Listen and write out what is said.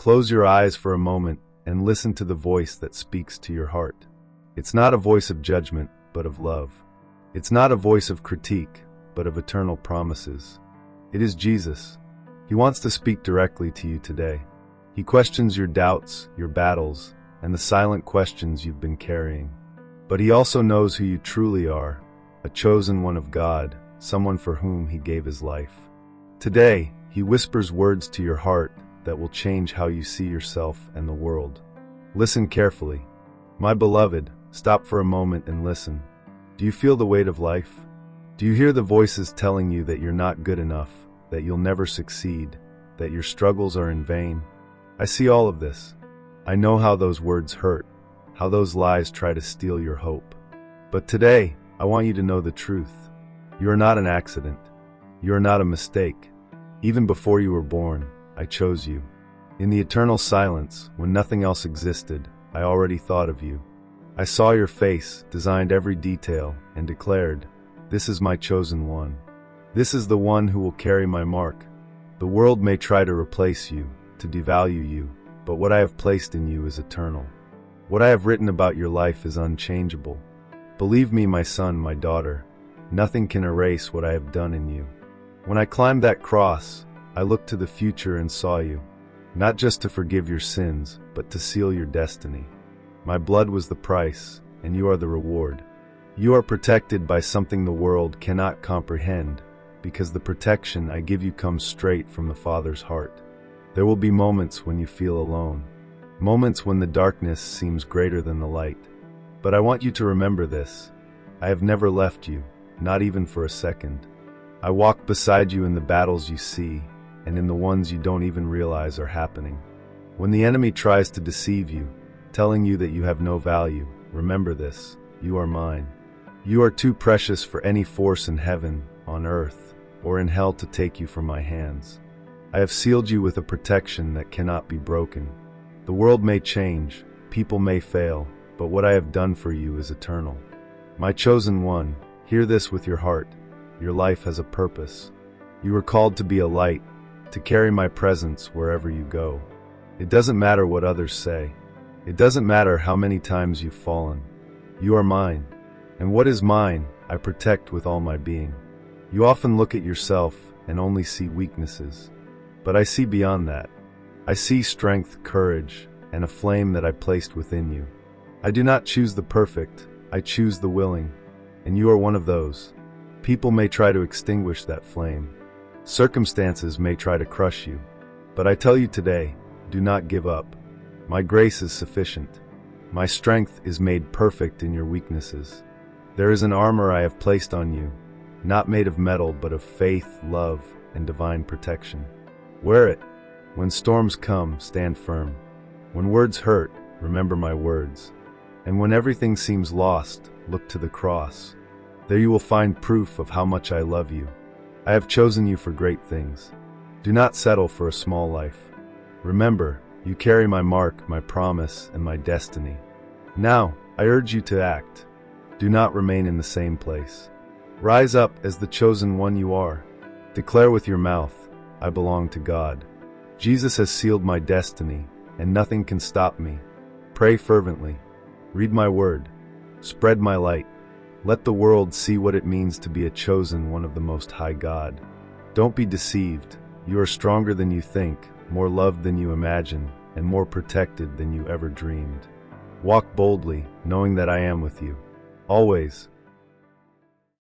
Close your eyes for a moment and listen to the voice that speaks to your heart. It's not a voice of judgment, but of love. It's not a voice of critique, but of eternal promises. It is Jesus. He wants to speak directly to you today. He questions your doubts, your battles, and the silent questions you've been carrying. But he also knows who you truly are, a chosen one of God, someone for whom he gave his life. Today, he whispers words to your heart that will change how you see yourself and the world. Listen carefully. My beloved, stop for a moment and listen. Do you feel the weight of life? Do you hear the voices telling you that you're not good enough, that you'll never succeed, that your struggles are in vain? I see all of this. I know how those words hurt, how those lies try to steal your hope. But today, I want you to know the truth. You are not an accident. You are not a mistake. Even before you were born, I chose you. In the eternal silence, when nothing else existed, I already thought of you. I saw your face, designed every detail, and declared, "This is my chosen one. This is the one who will carry my mark." The world may try to replace you, to devalue you, but what I have placed in you is eternal. What I have written about your life is unchangeable. Believe me, my son, my daughter, nothing can erase what I have done in you. When I climbed that cross, I looked to the future and saw you, not just to forgive your sins, but to seal your destiny. My blood was the price, and you are the reward. You are protected by something the world cannot comprehend, because the protection I give you comes straight from the Father's heart. There will be moments when you feel alone, moments when the darkness seems greater than the light. But I want you to remember this. I have never left you, not even for a second. I walk beside you in the battles you see, and in the ones you don't even realize are happening. When the enemy tries to deceive you, telling you that you have no value, remember this: you are mine. You are too precious for any force in heaven, on earth, or in hell to take you from my hands. I have sealed you with a protection that cannot be broken. The world may change, people may fail, but what I have done for you is eternal. My chosen one, hear this with your heart. Your life has a purpose. You are called to be a light, to carry my presence wherever you go. It doesn't matter what others say. It doesn't matter how many times you've fallen. You are mine, and what is mine, I protect with all my being. You often look at yourself and only see weaknesses, but I see beyond that. I see strength, courage, and a flame that I placed within you. I do not choose the perfect, I choose the willing, and you are one of those. People may try to extinguish that flame. Circumstances may try to crush you, but I tell you today, do not give up. My grace is sufficient. My strength is made perfect in your weaknesses. There is an armor I have placed on you, not made of metal but of faith, love, and divine protection. Wear it. When storms come, stand firm. When words hurt, remember my words. And when everything seems lost, look to the cross. There you will find proof of how much I love you. I have chosen you for great things. Do not settle for a small life. Remember, you carry my mark, my promise, and my destiny. Now, I urge you to act. Do not remain in the same place. Rise up as the chosen one you are. Declare with your mouth, I belong to God. Jesus has sealed my destiny, and nothing can stop me. Pray fervently. Read my word. Spread my light. Let the world see what it means to be a chosen one of the Most High God. Don't be deceived. You are stronger than you think, more loved than you imagine, and more protected than you ever dreamed. Walk boldly, knowing that I am with you. Always,